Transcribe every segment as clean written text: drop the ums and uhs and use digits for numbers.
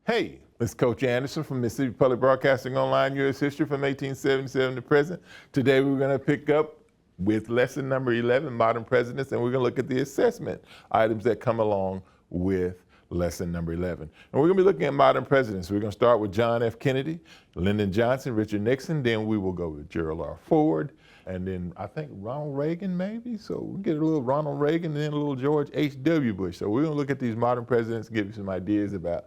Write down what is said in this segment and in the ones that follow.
Hey, it's Coach Anderson from Mississippi Public Broadcasting Online, U.S. History from 1877 to present. Today we're going to pick up with lesson number 11, Modern Presidents, and we're going to look at the assessment items that come along with lesson number 11. And we're going to be looking at modern presidents. We're going to start with John F. Kennedy, Lyndon Johnson, Richard Nixon, then we will go with Gerald R. Ford, and then I think Ronald Reagan maybe. So we'll get a little Ronald Reagan and then a little George H.W. Bush. So we're going to look at these modern presidents and give you some ideas about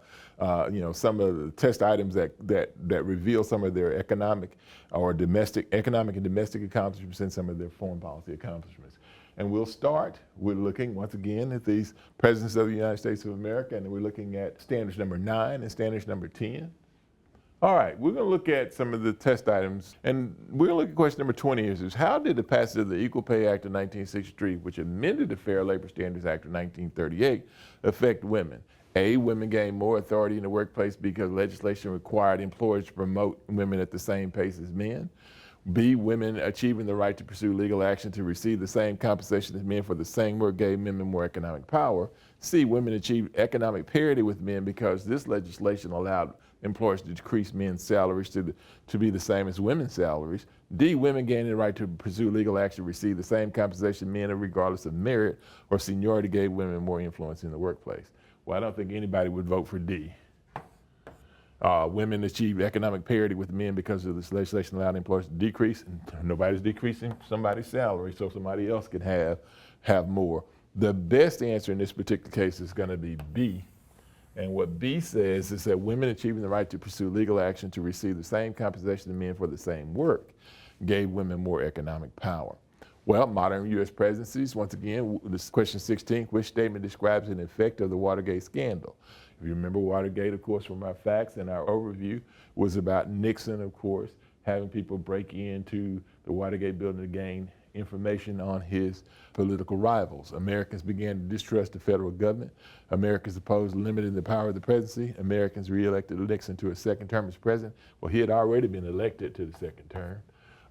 some of the test items that reveal some of their economic and domestic accomplishments and some of their foreign policy accomplishments. And we'll start with looking once again at these presidents of the United States of America, and we're looking at standards number 9 and standards number 10. All right, we're going to look at some of the test items, and we're going to look at question number 20 is how did the passage of the Equal Pay Act of 1963, which amended the Fair Labor Standards Act of 1938, affect women? A, women gained more authority in the workplace because legislation required employers to promote women at the same pace as men. B, women achieving the right to pursue legal action to receive the same compensation as men for the same work gave women more economic power. C, women achieved economic parity with men because this legislation allowed employers to decrease men's salaries to be the same as women's salaries. D, women gained the right to pursue legal action to receive the same compensation men regardless of merit or seniority gave women more influence in the workplace. Well, I don't think anybody would vote for D. Women achieve economic parity with men because of this legislation allowed employers to decrease, and nobody's decreasing somebody's salary so somebody else can have more. The best answer in this particular case is going to be B. And what B says is that women achieving the right to pursue legal action to receive the same compensation as men for the same work gave women more economic power. Well, modern U.S. presidencies, once again, this question 16, which statement describes an effect of the Watergate scandal? If you remember Watergate, of course, from our facts and our overview, was about Nixon, of course, having people break into the Watergate building to gain information on his political rivals. Americans began to distrust the federal government. Americans opposed limiting the power of the presidency. Americans reelected Nixon to a second term as president. Well, he had already been elected to the second term.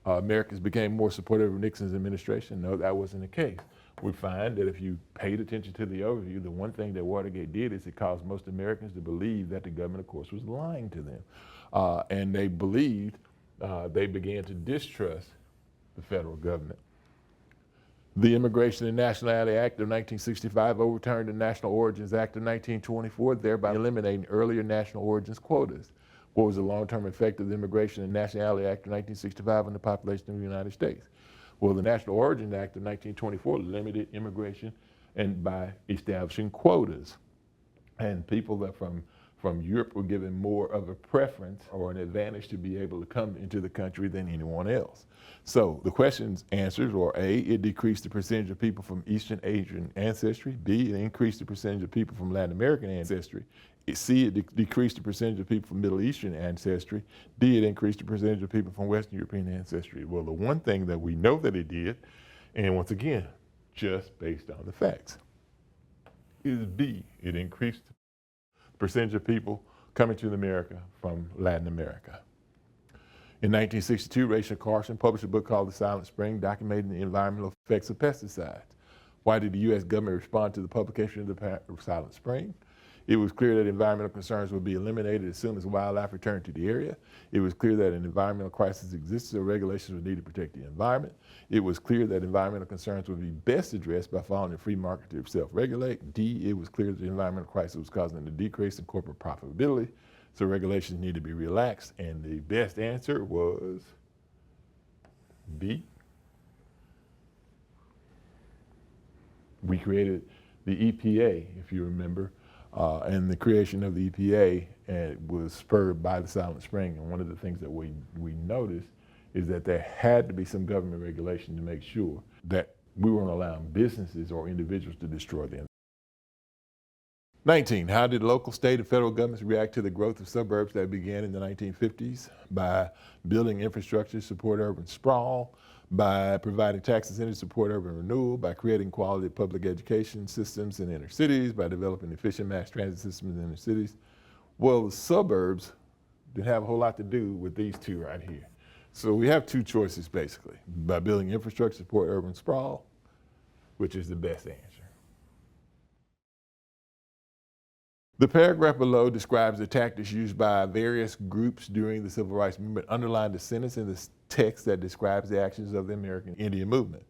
Americans became more supportive of Nixon's administration. No, that wasn't the case. We find that if you paid attention to the overview, the one thing that Watergate did is it caused most Americans to believe that the government, of course, was lying to them. And they believed, they began to distrust the federal government. The Immigration and Nationality Act of 1965 overturned the National Origins Act of 1924, thereby eliminating earlier national origins quotas. What was the long-term effect of the Immigration and Nationality Act of 1965 on the population of the United States? Well, the National Origins Act of 1924 limited immigration and by establishing quotas. And people that from Europe were given more of a preference or an advantage to be able to come into the country than anyone else. So the question's answers were A, it decreased the percentage of people from Eastern Asian ancestry. B, it increased the percentage of people from Latin American ancestry. C, it decreased the percentage of people from Middle Eastern ancestry. D, it increased the percentage of people from Western European ancestry. Well, the one thing that we know that it did, and once again, just based on the facts, is B, it increased the percentage of people coming to America from Latin America. In 1962, Rachel Carson published a book called The Silent Spring, documenting the environmental effects of pesticides. Why did the U.S. government respond to the publication of the Silent Spring? It was clear that environmental concerns would be eliminated as soon as wildlife returned to the area. It was clear that an environmental crisis existed, so regulations were needed to protect the environment. It was clear that environmental concerns would be best addressed by following the free market to self-regulate. D, it was clear that the environmental crisis was causing a decrease in corporate profitability, so regulations needed to be relaxed. And the best answer was B. We created the EPA, if you remember. And the creation of the EPA was spurred by the Silent Spring. And one of the things that we noticed is that there had to be some government regulation to make sure that we weren't allowing businesses or individuals to destroy the environment. 19, how did local, state, and federal governments react to the growth of suburbs that began in the 1950s? By building infrastructure to support urban sprawl, by providing tax incentives to support urban renewal, by creating quality public education systems in inner cities, by developing efficient mass transit systems in inner cities. Well, the suburbs didn't have a whole lot to do with these two right here. So we have two choices basically, by building infrastructure to support urban sprawl, which is the best answer. The paragraph below describes the tactics used by various groups during the Civil Rights Movement. Underline the sentence in the text that describes the actions of the American Indian Movement.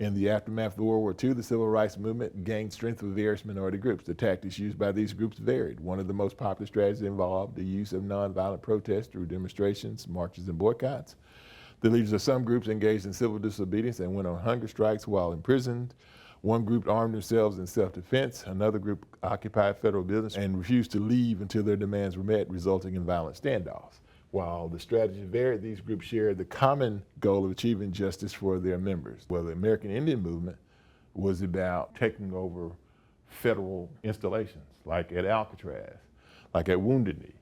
In the aftermath of World War II, the Civil Rights Movement gained strength with various minority groups. The tactics used by these groups varied. One of the most popular strategies involved the use of nonviolent protest through demonstrations, marches, and boycotts. The leaders of some groups engaged in civil disobedience and went on hunger strikes while imprisoned. One group armed themselves in self-defense. Another group occupied federal buildings and refused to leave until their demands were met, resulting in violent standoffs. While the strategies varied, these groups shared the common goal of achieving justice for their members. Well, the American Indian Movement was about taking over federal installations, like at Alcatraz, like at Wounded Knee.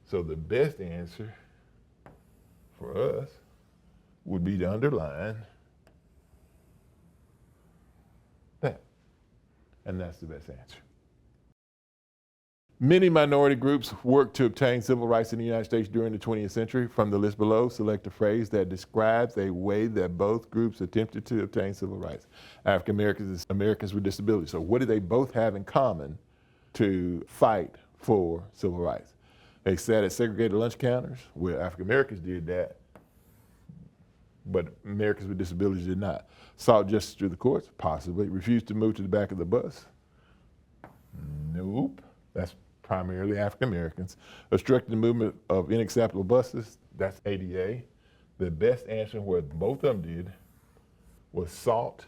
So the best answer for us would be to underline that. And that's the best answer. Many minority groups worked to obtain civil rights in the United States during the 20th century. From the list below, select a phrase that describes a way that both groups attempted to obtain civil rights. African Americans, Americans with disabilities. So what do they both have in common to fight for civil rights? They sat at segregated lunch counters. Well, African Americans did that, but Americans with disabilities did not. Sought justice through the courts, possibly. Refused to move to the back of the bus. Nope. That's primarily African Americans. Obstructed the movement of unacceptable buses. That's ADA. The best answer, what both of them did, was sought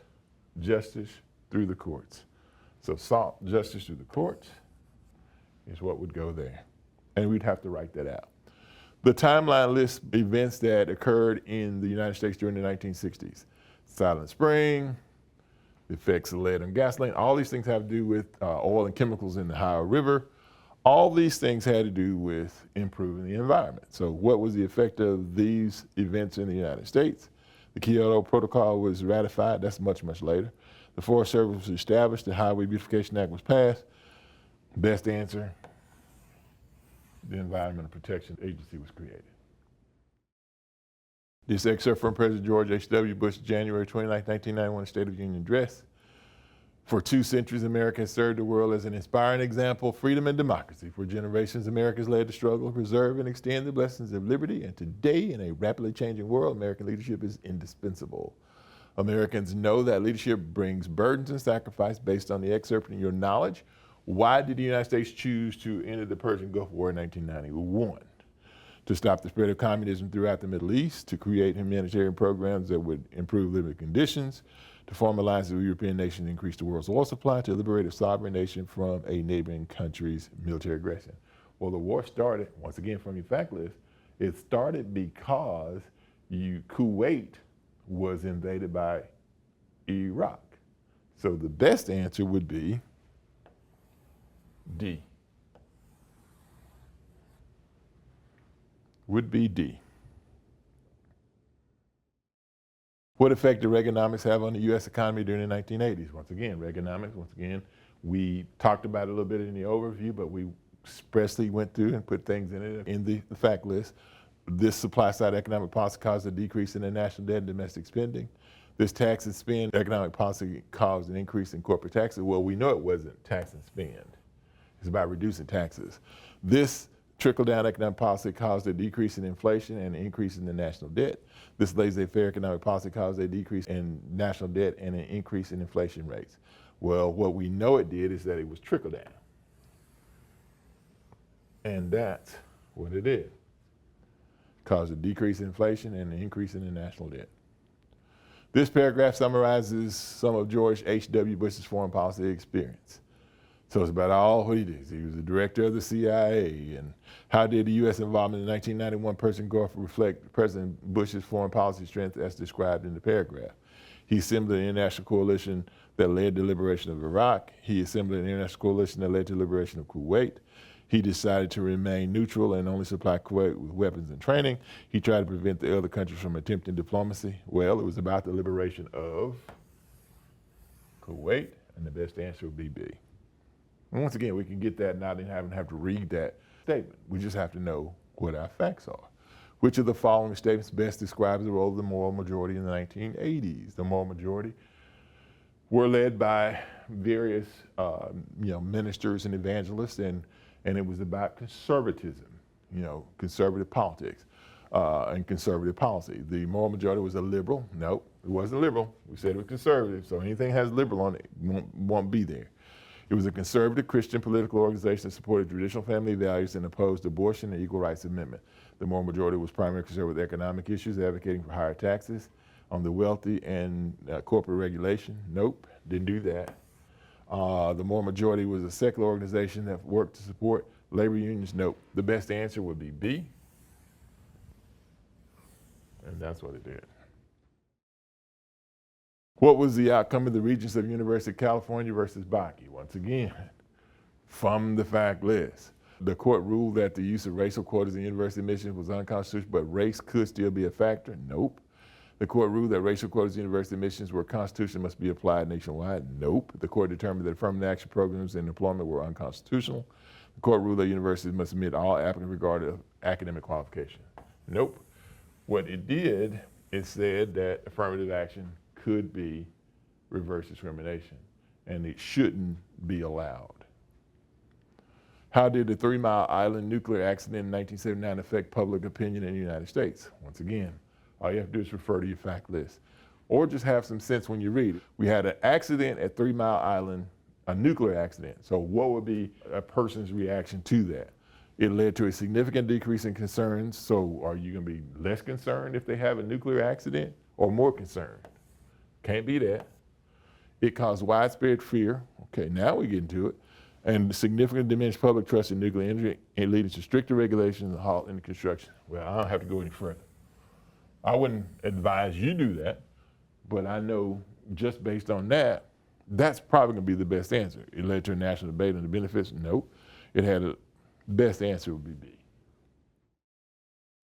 justice through the courts. So sought justice through the courts is what would go there. And we'd have to write that out. The timeline lists events that occurred in the United States during the 1960s. Silent Spring, the effects of lead on gasoline, all these things have to do with oil and chemicals in the Ohio River. All these things had to do with improving the environment. So what was the effect of these events in the United States? The Kyoto Protocol was ratified, that's much, much later. The Forest Service was established, the Highway Beautification Act was passed. Best answer, the Environmental Protection Agency was created. This excerpt from President George H.W. Bush, January 29, 1991, State of the Union Address. For 2 centuries, America has served the world as an inspiring example of freedom and democracy. For generations, America has led the struggle to preserve and extend the blessings of liberty. And today, in a rapidly changing world, American leadership is indispensable. Americans know that leadership brings burdens and sacrifice. Based on the excerpt and your knowledge, why did the United States choose to enter the Persian Gulf War in 1991? To stop the spread of communism throughout the Middle East, to create humanitarian programs that would improve living conditions, to form alliances with European nations and increase the world's oil supply, to liberate a sovereign nation from a neighboring country's military aggression. Well, the war started, once again from your fact list, it started because Kuwait was invaded by Iraq. So the best answer would be D. Would be D. What effect did Reaganomics have on the U.S. economy during the 1980s? Once again, Reaganomics, we talked about it a little bit in the overview, but we expressly went through and put things in the fact list. This supply-side economic policy caused a decrease in the national debt and domestic spending. This tax and spend economic policy caused an increase in corporate taxes. Well, we know it wasn't tax and spend. It's about reducing taxes. This trickle-down economic policy caused a decrease in inflation and an increase in the national debt. This laissez-faire economic policy caused a decrease in national debt and an increase in inflation rates. Well, what we know it did is that it was trickle-down. And that's what it did. Caused a decrease in inflation and an increase in the national debt. This paragraph summarizes some of George H.W. Bush's foreign policy experience. So it's about all what he did. He was the director of the CIA, and how did the U.S. involvement in the 1991 Persian Gulf reflect President Bush's foreign policy strength as described in the paragraph? He assembled an international coalition that led to the liberation of Iraq. He assembled an international coalition that led to the liberation of Kuwait. He decided to remain neutral and only supply Kuwait with weapons and training. He tried to prevent the other countries from attempting diplomacy. Well, it was about the liberation of Kuwait, and the best answer would be B. And once again, we can get that not even have to read that statement. We just have to know what our facts are. Which of the following statements best describes the role of the moral majority in the 1980s? The moral majority were led by various ministers and evangelists, and and it was about conservatism, conservative politics and conservative policy. The moral majority was a liberal. Nope, it wasn't liberal. We said it was conservative, so anything has liberal on it won't be there. It was a conservative Christian political organization that supported traditional family values and opposed abortion and equal rights amendment. The moral majority was primarily concerned with economic issues, advocating for higher taxes on the wealthy and corporate regulation. Nope, didn't do that. The moral majority was a secular organization that worked to support labor unions. Nope. The best answer would be B. And that's what it did. What was the outcome of the Regents of University of California versus Bakke? Once again, from the fact list. The court ruled that the use of racial quotas in university admissions was unconstitutional, but race could still be a factor. Nope. The court ruled that racial quotas in university admissions were constitutional, must be applied nationwide. Nope. The court determined that affirmative action programs in employment were unconstitutional. The court ruled that universities must admit all applicants regardless of academic qualification. Nope. What it did, it said that affirmative action could be reverse discrimination, and it shouldn't be allowed. How did the 3 Mile Island nuclear accident in 1979 affect public opinion in the United States? Once again, all you have to do is refer to your fact list, or just have some sense when you read it. We had an accident at 3 Mile Island, a nuclear accident. So what would be a person's reaction to that? It led to a significant decrease in concerns. So are you gonna be less concerned if they have a nuclear accident, or more concerned? Can't be that. It caused widespread fear. Okay, now we get into it. And significantly diminished public trust in nuclear energy, and leading to stricter regulations and halt in the construction. Well, I don't have to go any further. I wouldn't advise you do that, but I know just based on that, that's probably gonna be the best answer. It led to a national debate on the benefits. Nope. It had a best answer would be B.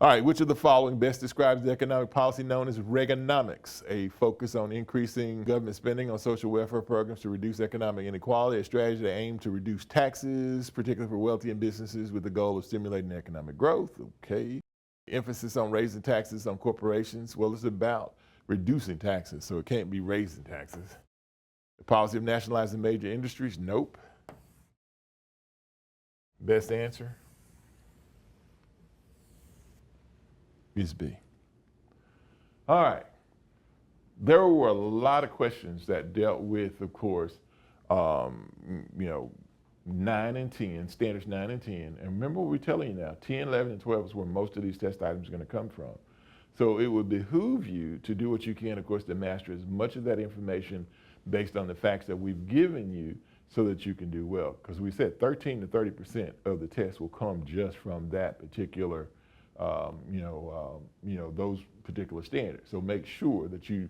All right, which of the following best describes the economic policy known as Reaganomics? A focus on increasing government spending on social welfare programs to reduce economic inequality, a strategy that aimed to reduce taxes, particularly for wealthy and businesses with the goal of stimulating economic growth. Okay. Emphasis on raising taxes on corporations. Well, it's about reducing taxes, so it can't be raising taxes. The policy of nationalizing major industries. Nope. Best answer is B. All right. There were a lot of questions that dealt with, of course, 9 and 10, standards 9 and 10. And remember what we're telling you now, 10, 11, and 12 is where most of these test items are going to come from. So it would behoove you to do what you can, of course, to master as much of that information based on the facts that we've given you so that you can do well. Because we said 13 to 30% of the test will come just from that particular, those particular standards. So make sure that you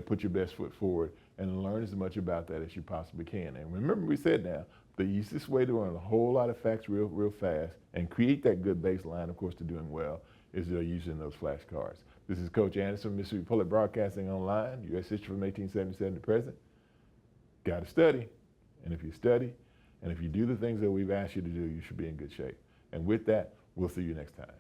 put your best foot forward and learn as much about that as you possibly can. And remember, we said now, the easiest way to learn a whole lot of facts real fast and create that good baseline, of course, to doing well is using those flashcards. This is Coach Anderson, Mississippi Public Broadcasting Online, U.S. history from 1877 to present. Got to study. And if you study, and if you do the things that we've asked you to do, you should be in good shape. And with that, we'll see you next time.